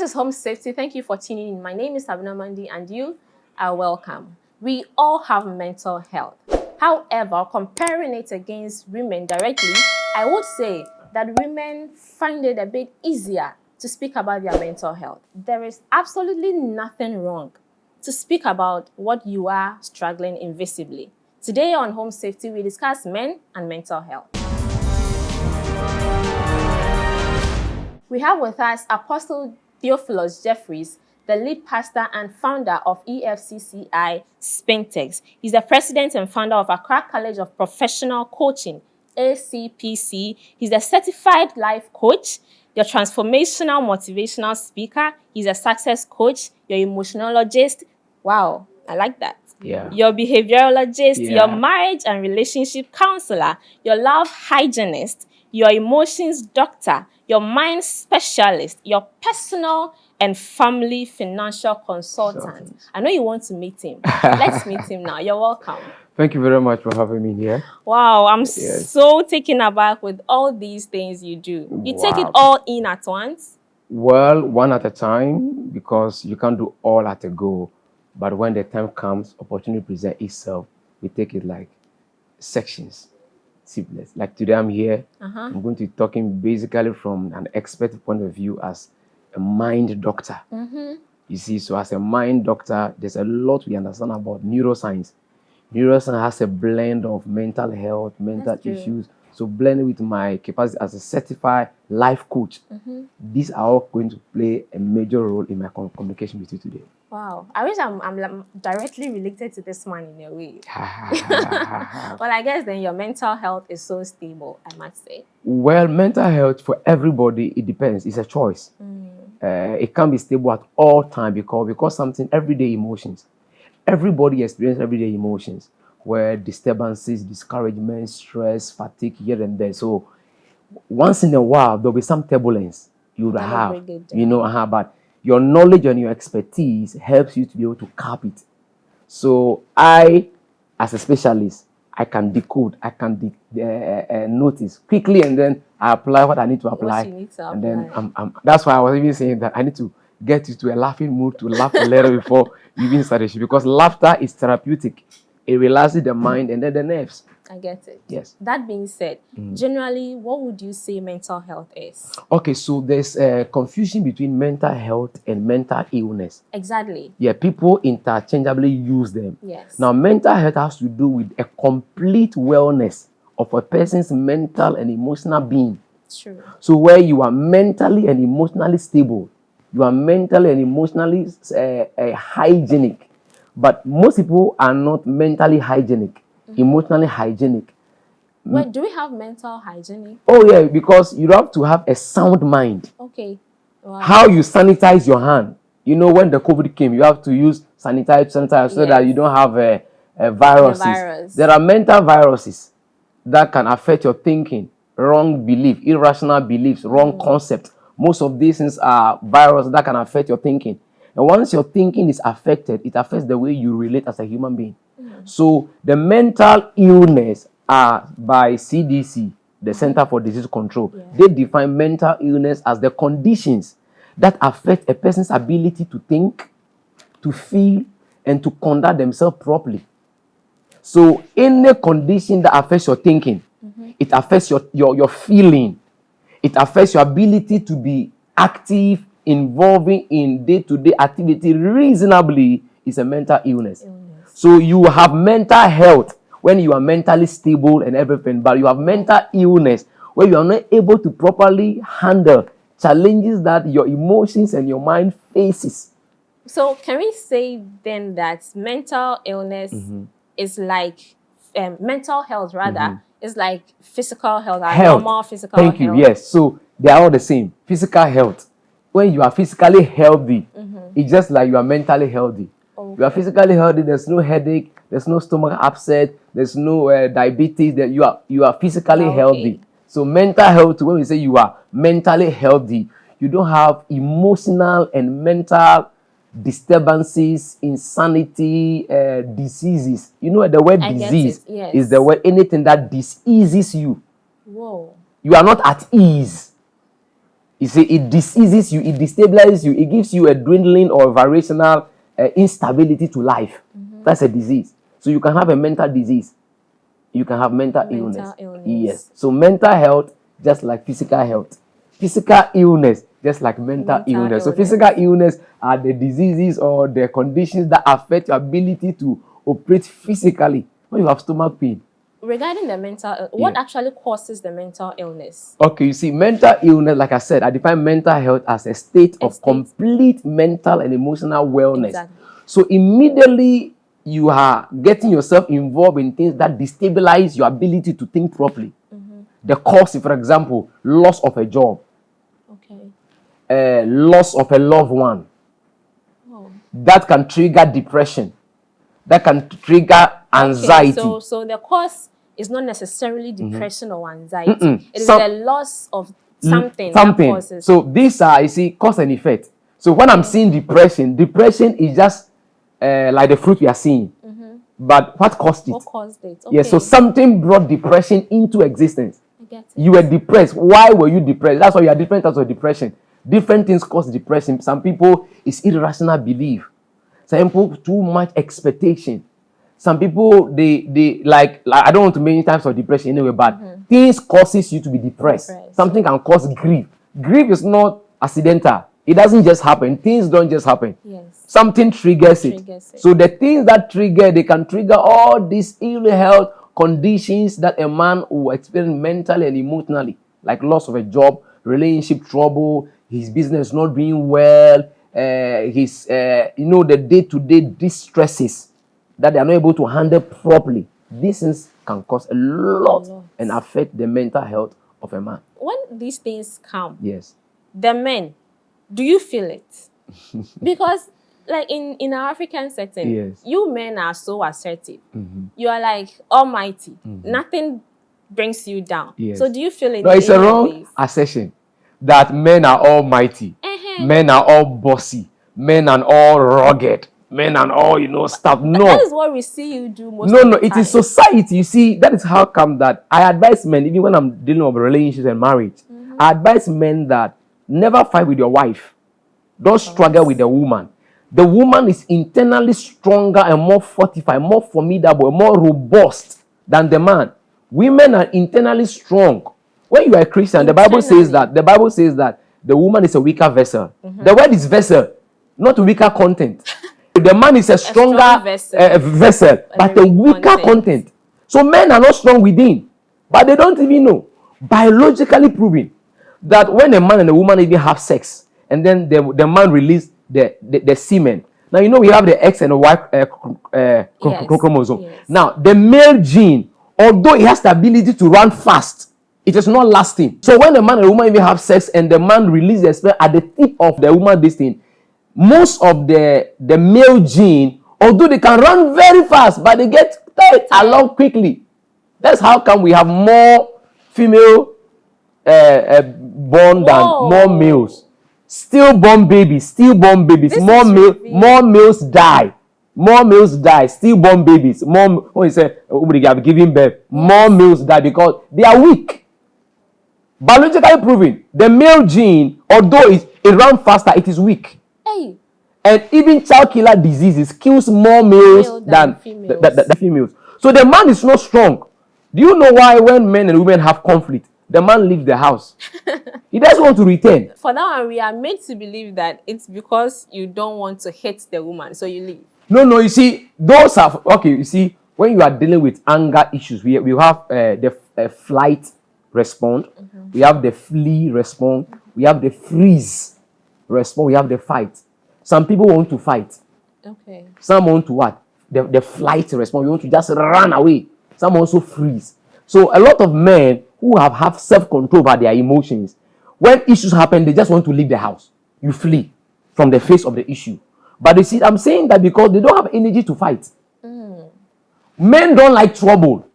is Home Safety. Thank you for tuning in. My name is Sabina Mandi and you are welcome. We all have mental health. However, comparing it against women directly, I would say that women find it a bit easier to speak about their mental health. There is absolutely nothing wrong to speak about what you are struggling invisibly. Today on Home Safety, we discuss men and mental health. We have with us Apostle Theophilus Jeffries, the lead pastor and founder of EFCCI Spintex. He's the president and founder of Accra College of Professional Coaching, ACPC. He's a certified life coach, your transformational motivational speaker. He's a success coach, your emotionologist. Wow, I like that. Yeah. Your behaviorologist, your marriage and relationship counselor, your love hygienist, your emotions doctor, your mind specialist, your personal and family financial consultant. I know you want to meet him. Let's meet him now. You're welcome. Thank you very much for having me here. Wow, I'm so taken aback with all these things you do. You take it all in at once? Well, one at a time, because you can't do all at a go. But when the time comes, opportunity presents itself, we take it like sections. Seamless. Like today I'm here, I'm going to be talking basically from an expert point of view as a mind doctor. You see, so as a mind doctor, there's a lot we understand about neuroscience. Neuroscience has a blend of mental health, mental issues. So blended with my capacity as a certified life coach, these are all going to play a major role in my communication with you today. Wow. I wish I'm directly related to this man in a way. Well, I guess then your mental health is so stable, I must say. Well, mental health for everybody, it depends. It's a choice. It can be stable at all times because something, everyday emotions. Everybody experiences everyday emotions where disturbances, discouragement, stress, fatigue here and there. So once in a while, there'll be some turbulence you would have, but your knowledge and your expertise helps you to be able to cap it. So I, as a specialist, I can decode, I can notice quickly, and then I apply what I need to apply. And then that's why I was even saying that I need to get you to a laughing mood, to laugh a little before you even start the show, because laughter is therapeutic. It relaxes the mind and then the nerves. I get it. Yes. That being said, generally, what would you say mental health is? Okay, so there's a confusion between mental health and mental illness. Exactly. Yeah, people interchangeably use them. Yes. Now, mental health has to do with a complete wellness of a person's mental and emotional being. True. So where you are mentally and emotionally stable, you are mentally and emotionally hygienic. But most people are not mentally hygienic, emotionally hygienic. Wait, do we have mental hygienic? Oh, yeah, because you have to have a sound mind. Okay. Wow. How you sanitize your hand. You know, when the COVID came, you have to use sanitizer so that you don't have viruses. There are mental viruses that can affect your thinking, wrong belief, irrational beliefs, wrong concept. Most of these things are viruses that can affect your thinking. And once your thinking is affected, it affects the way you relate as a human being. So the mental illness are by CDC, the Center for Disease Control. They define mental illness as the conditions that affect a person's ability to think, to feel, and to conduct themselves properly. So any condition that affects your thinking, it affects your feeling, it affects your ability to be active, involving in day-to-day activity reasonably, is a mental illness. So you have mental health when you are mentally stable and everything, but you have mental illness where you are not able to properly handle challenges that your emotions and your mind faces. So can we say then that mental illness is like mental health rather is like physical health, normal physical health? Thank you. Yes. So they are all the same. Physical health. When you are physically healthy, it's just like you are mentally healthy. You are physically healthy, there's no headache, there's no stomach upset, there's no diabetes, that you are physically healthy. So mental health, when we say you are mentally healthy, you don't have emotional and mental disturbances, insanity, diseases. You know, the word disease is the word anything that diseases you. Whoa. You are not at ease. You see, it diseases you, it destabilizes you, it gives you a dwindling or variational instability to life. That's a disease. So you can have a mental disease. You can have mental illness. Yes. So mental health, just like physical health. Physical illness, just like mental illness. So physical illness are the diseases or the conditions that affect your ability to operate physically. When you have stomach pain. Regarding the mental, what actually causes the mental illness? Okay, you see, mental illness, like I said, I define mental health as a state of complete mental and emotional wellness. Exactly. So immediately you are getting yourself involved in things that destabilize your ability to think properly. The cause, for example, loss of a job, loss of a loved one. That can trigger depression. That can trigger anxiety. So the cause is not necessarily depression or anxiety. It is the loss of something. That causes. So these are, you see, cause and effect. So when I'm seeing depression is just like the fruit we are seeing. But what caused it? What caused it? Yes, so something brought depression into existence. I get it. You were depressed. Why were you depressed? That's why you are different types of depression. Different things cause depression. Some people, it's irrational belief. Some people, too much expectation. Some people, they like I don't want to mention types of depression anyway, but things causes you to be depressed. Something can cause grief. Grief is not accidental. It doesn't just happen. Things don't just happen. Yes. Something triggers it. So the things that trigger, they can trigger all these ill health conditions that a man will experience mentally and emotionally, like loss of a job, relationship trouble, his business not doing well, his the day-to-day distresses that they are not able to handle properly. These things can cause a lot and affect the mental health of a man. When these things come, yes, the men, do you feel it? Because like in our African setting, yes, you men are so assertive. You are like almighty. Nothing brings you down. Yes. So do you feel it? No, it's a wrong assertion that men are almighty. Men are all bossy. Men are all rugged. Men and all, stuff. No. That is what we see you do most of the time. It is society. You see, that is how come that I advise men, even when I'm dealing with relationships and marriage, I advise men that never fight with your wife. Don't struggle with the woman. The woman is internally stronger and more fortified, more formidable, more robust than the man. Women are internally strong. When you are a Christian, the Bible says that the woman is a weaker vessel. The word is vessel, not weaker content. The man is a stronger vessel, but a weaker content. So men are not strong within, but they don't even know. Biologically proven that when a man and a woman even have sex, and then the man release the semen. Now we have the X and the Y chromosome. Yes. Now the male gene, although it has the ability to run fast, it is not lasting. So when a man and a woman even have sex, and the man release the sperm at the tip of the woman, this thing, most of the male gene, although they can run very fast, but they get tired along quickly. That's how come we have more female born than more males. Stillborn babies. More males die. Stillborn babies. When you say they have given birth, more males die because they are weak. Biologically proven, the male gene, although it runs faster, it is weak. Hey. And even child killer diseases kills more males than females. So the man is not strong. Do you know why when men and women have conflict, the man leaves the house? He doesn't want to return. For now on, we are made to believe that it's because you don't want to hit the woman, so you leave. No, you see, those are okay. You see, when you are dealing with anger issues, we have the flight response, we have the flee response, we have the freeze response, we have the fight. Some people want to fight. Okay. Some want to what? The flight response. You want to just run away. Some also freeze. So a lot of men who have self-control over their emotions, when issues happen, they just want to leave the house. You flee from the face of the issue. But you see, I'm saying that because they don't have energy to fight. Men don't like trouble.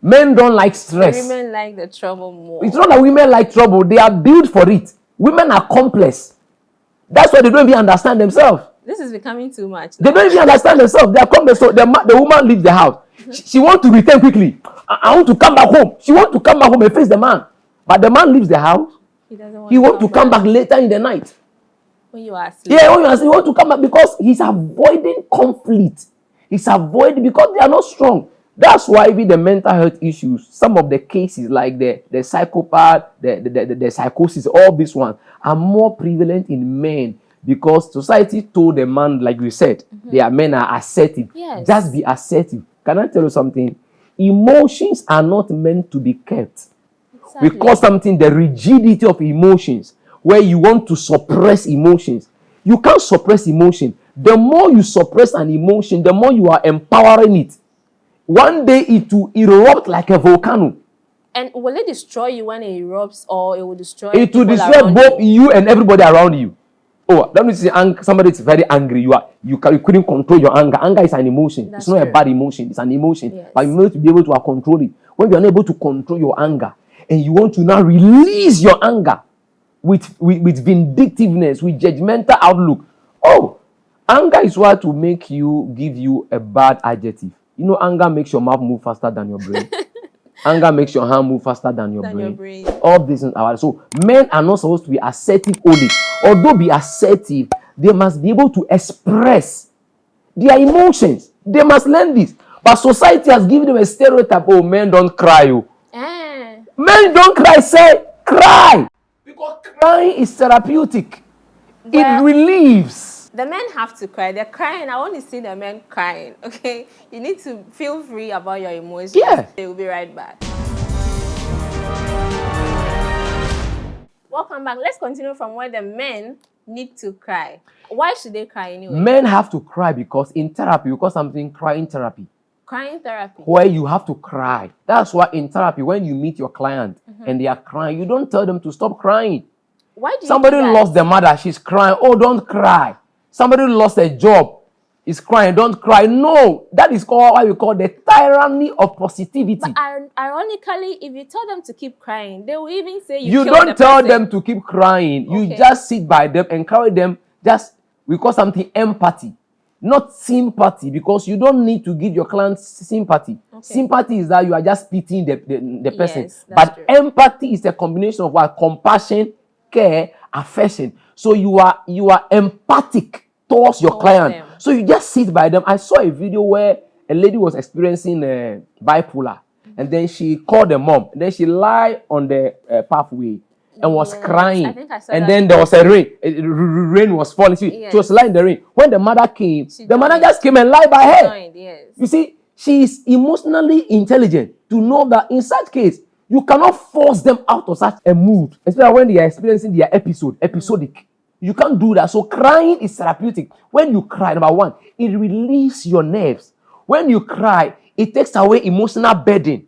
Men don't like stress. Women like the trouble more. It's not that women like trouble. They are built for it. Women are complex. That's why they don't even understand themselves. This is becoming too much. They don't even understand themselves. They are complex. So the woman leaves the house. She wants to return quickly. I want to come back home. She wants to come back home and face the man. But the man leaves the house. He wants to come back later in the night. When you are asleep. Yeah, when you are asleep, he wants to come back because he's avoiding conflict. He's avoiding because they are not strong. That's why even the mental health issues, some of the cases like the psychopath, the psychosis, all these ones are more prevalent in men because society told the man, like you said, their men are assertive. Yes. Just be assertive. Can I tell you something? Emotions are not meant to be kept. Exactly. We call something the rigidity of emotions, where you want to suppress emotions. You can't suppress emotion. The more you suppress an emotion, the more you are empowering it. One day it will erupt like a volcano. And will it destroy you when it erupts, or it will destroy It will destroy both you and everybody around you. Oh, let me see. Somebody is very angry. You couldn't control your anger. Anger is an emotion. That's it's not true. A bad emotion. It's an emotion. Yes. But you need to be able to control it. When you are unable to control your anger, and you want to now release your anger with vindictiveness, with judgmental outlook. Oh, anger is what to give you a bad adjective. You know, anger makes your mouth move faster than your brain. Anger makes your hand move faster than your brain. All these things are so. Men are not supposed to be assertive only. Although be assertive, they must be able to express their emotions. They must learn this. But society has given them a stereotype. Oh, men don't cry. Oh. Men don't cry. Say cry. Because crying is therapeutic. It relieves. The men have to cry. They're crying. I want to see the men crying. Okay? You need to feel free about your emotions. Yeah. They will be right back. Welcome back. Let's continue from where the men need to cry. Why should they cry anyway? Men have to cry because in therapy, we call something crying therapy. Crying therapy. Where you have to cry. That's why in therapy, when you meet your client and they are crying, you don't tell them to stop crying. Why do Somebody you do that? lost their mother, she's crying. Oh, don't cry. Somebody lost a job, is crying. Don't cry. No, that is called what we call the tyranny of positivity. But ironically, if you tell them to keep crying, they will even say you don't tell them to keep crying. Okay. You just sit by them, encourage them. We call something empathy, not sympathy, because you don't need to give your clients sympathy. Okay. Sympathy is that you are just pitying the person. Yes, but true. Empathy is a combination of what? Compassion, care, affection. So you are empathic towards your client. Them. So you just sit by them. I saw a video where a lady was experiencing bipolar, and then she called the mom. And then she lied on the pathway and was crying. I think I saw and that. Then there was a rain. Rain was falling. She was lying in the rain. When the mother came, the mother just came and lied by her. Yes. You see, she is emotionally intelligent to know that in such case, you cannot force them out of such a mood, especially when they are experiencing their episodic. You can't do that. So crying is therapeutic. When you cry, number one, it relieves your nerves. When you cry, it takes away emotional burden.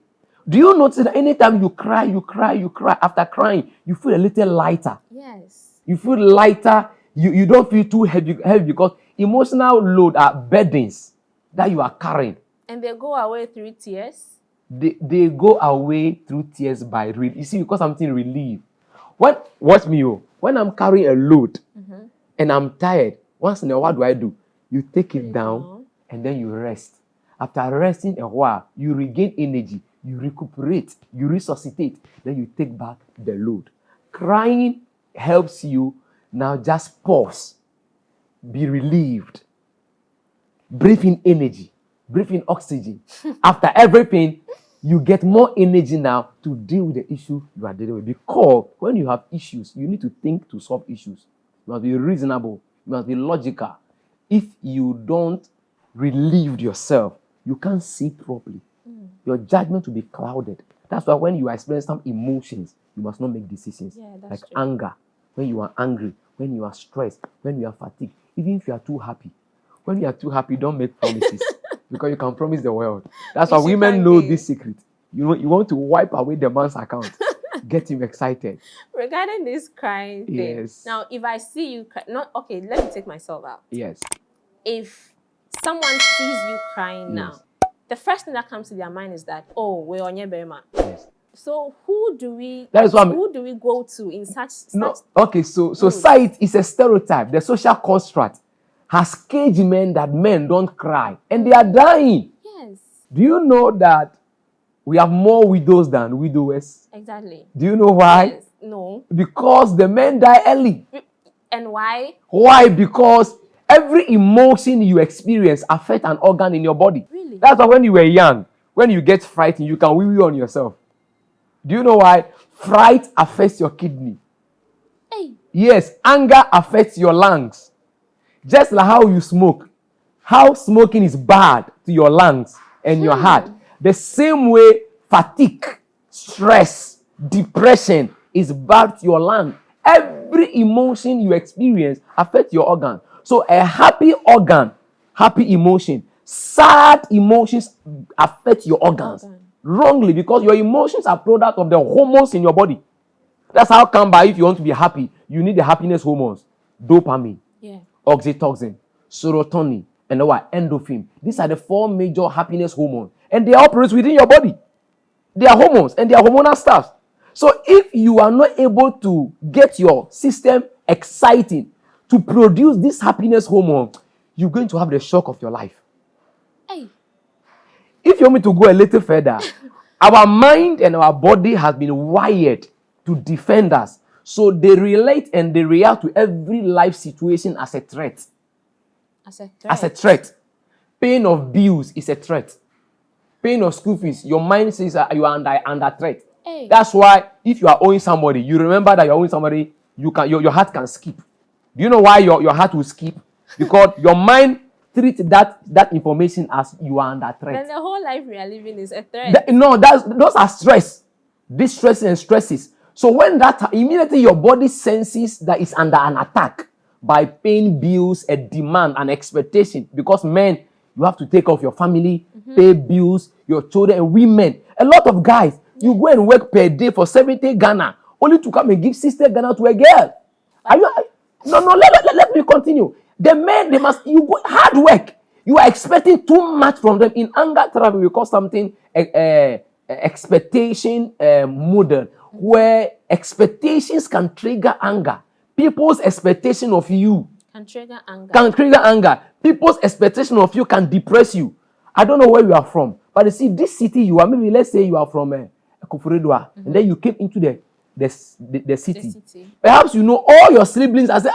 Do you notice that anytime you cry, after crying, you feel a little lighter? Yes. You feel lighter. You don't feel too heavy because emotional load are burdens that you are carrying. And they go away through tears? They go away through tears by relief. You see, because something relief. Watch me, when I'm carrying a load and I'm tired, once in a while, what do? You take it down and then you rest. After resting a while, you regain energy, you recuperate, you resuscitate, then you take back the load. Crying helps you now just pause, be relieved, breathe in energy, breathe in oxygen. After everything, you get more energy now to deal with the issue you are dealing with. Because when you have issues, you need to think to solve issues. You must be reasonable. You must be logical. If you don't relieve yourself, you can't see properly. Your judgment will be clouded. That's why when you experience some emotions, you must not make decisions. Like true. Anger. When you are angry, when you are stressed, when you are fatigued, even if you are too happy. When you are too happy, don't make promises. Because you can promise the world. That's why women know this secret. You want to wipe away the man's account. Get him excited. Regarding this crying thing. Yes. Now, if I see you cry, let me take myself out. Yes. If someone sees you crying now, the first thing that comes to their mind is that, oh, we're on your bema. Yes. So who do we go to in such okay, so society is a stereotype. The social construct has caged men that men don't cry. And they are dying. Yes. Do you know that we have more widows than widowers? Exactly. Do you know why? Yes. No. Because the men die early. And why? Why? Because every emotion you experience affects an organ in your body. Really? That's why when you were young, when you get frightened, you can wee on yourself. Do you know why? Fright affects your kidney. Hey. Yes, anger affects your lungs. Just like how you smoke. How smoking is bad to your lungs and your heart. The same way fatigue, stress, depression is bad to your lung. Every emotion you experience affects your organ. So a happy organ, happy emotion. Sad emotions affect your organs. Wrongly, because your emotions are product of the hormones in your body. That's how come by if you want to be happy, you need the happiness hormones. Dopamine, oxytocin, serotonin, and what? Endorphin. These are the 4 major happiness hormones. And they operate within your body. They are hormones and they are hormonal stuff. So if you are not able to get your system exciting to produce this happiness hormone, you're going to have the shock of your life. Hey. If you want me to go a little further, our mind and our body has been wired to defend us. So they relate and they react to every life situation as a threat. As a threat. Pain of bills is a threat. Pain of school fees, your mind says you are under threat. Hey. That's why if you are owing somebody, you remember that you're owing somebody, your heart can skip. Do you know why your heart will skip? Because your mind treats that information as you are under threat. Then the whole life we are living is a threat. Those are stress. These stresses and stresses. So when that immediately your body senses that it's under an attack by paying bills, a demand, an expectation, because men, you have to take care of your family, pay bills, your children, and women. A lot of guys, you go and work per day for 70 Ghana, only to come and give 60 Ghana to a girl. Let me continue. The men, you go hard work. You are expecting too much from them. In anger therapy, we call something expectation model, where expectations can trigger anger. People's expectation of you can trigger anger. People's expectation of you can depress you. I don't know where you are from, but you see, this city you are, maybe let's say you are from Koforidua, and then you came into the city. Perhaps you know all your siblings and say,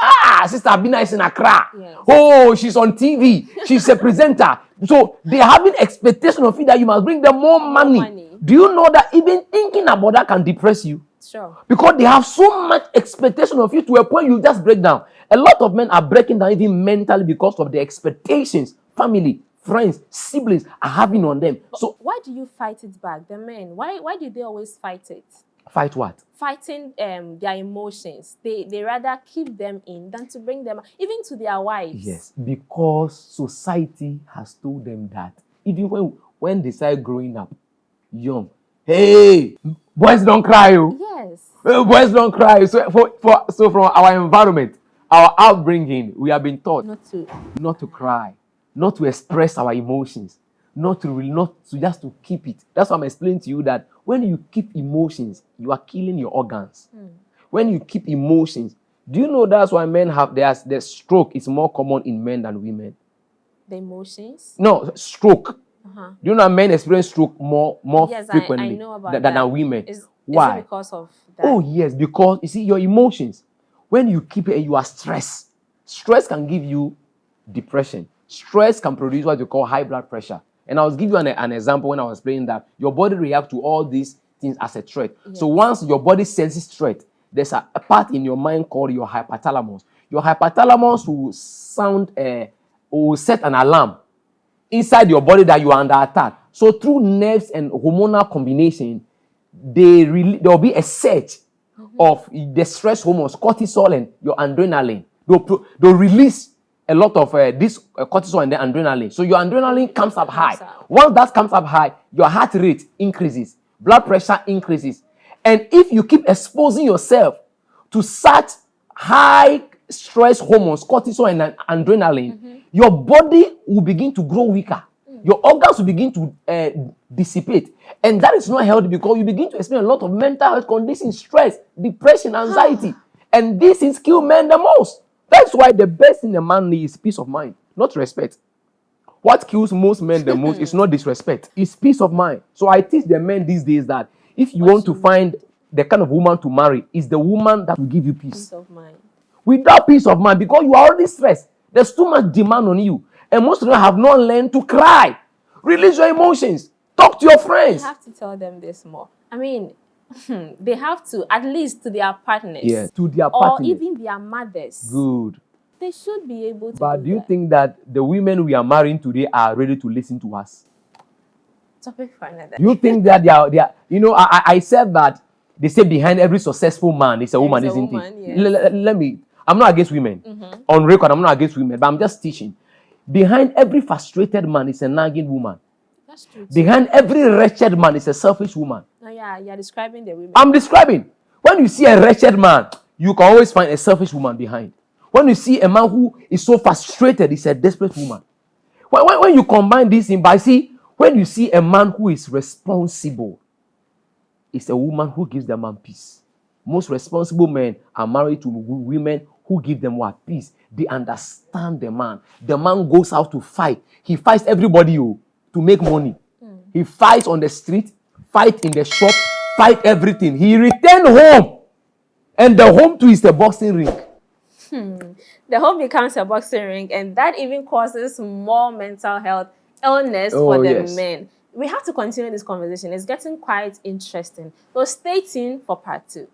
Sister Abina is in Accra. Yes. Oh, she's on TV. She's a presenter. So they having expectation of you that you must bring them more money. Do you know that even thinking about that can depress you? Sure. Because they have so much expectation of you to a point you just break down. A lot of men are breaking down even mentally because of the expectations family, friends, siblings are having on them. But so why do you fight it back, the men? Why do they always fight it? Fight what? Fighting their emotions. They rather keep them in than to bring them even to their wives. Yes, because society has told them that even when they start growing up young, hey, boys don't cry. Yes. Boys don't cry. So from our environment, our upbringing, we have been taught not to cry, not to express our emotions, not to just to keep it. That's why I'm explaining to you that when you keep emotions, you are killing your organs. When you keep emotions, do you know that's why men have the stroke is more common in men than women? The emotions? No, stroke. Do you know men experience stroke more frequently I know about than women? Why? Is it because of that? Oh yes, because you see your emotions. When you keep it and you are stressed, stress can give you depression. Stress can produce what you call high blood pressure. And I was giving you an example when I was explaining that your body reacts to all these things as a threat. Yes. So once your body senses threat, there's a part in your mind called your hypothalamus. Your hypothalamus will set an alarm inside your body that you are under attack. So through nerves and hormonal combination, there will be a surge of the stress hormones, cortisol and your adrenaline. They'll release a lot of this cortisol and the adrenaline. So your adrenaline comes up high. Once that comes up high, your heart rate increases, blood pressure increases. And if you keep exposing yourself to such high stress hormones, cortisol and adrenaline, your body will begin to grow weaker. Your organs will begin to dissipate. And that is not healthy because you begin to experience a lot of mental health conditions, stress, depression, anxiety. And these things kill men the most. That's why the best thing a man needs is peace of mind, not respect. What kills most men the most is not disrespect, it's peace of mind. So I teach the men these days that if you want to find the kind of woman to marry is the woman that will give you peace. Peace of mind. Without peace of mind, because you are already stressed, there's too much demand on you. And most of them have not learned to cry. Release your emotions. Talk to your friends. You have to tell them this more. I mean, they have to, at least to their partners. Yeah, to their partners. Or partners. even their mothers. Good. They should be able to But do you think that the women we are marrying today are ready to listen to us? Topic for another. You think that they are you know, I said that they say behind every successful man is a woman, isn't it? Yes. Let me, I'm not against women. On record, I'm not against women, but I'm just teaching. Behind every frustrated man is a nagging woman. That's true. Behind every wretched man is a selfish woman. Oh, yeah, you're describing the women. I'm describing. When you see a wretched man, you can always find a selfish woman behind. When you see a man who is so frustrated, it's a desperate woman. When you combine this in, but see, when you see a man who is responsible, it's a woman who gives the man peace. Most responsible men are married to women who give them what? Peace. They understand the man. The man goes out to fight. He fights everybody to make money. He fights on the street, fight in the shop, fight everything. He returns home. And the home too is a boxing ring. The home becomes a boxing ring, and that even causes more mental health illness for the men. We have to continue this conversation. It's getting quite interesting. So stay tuned for part 2.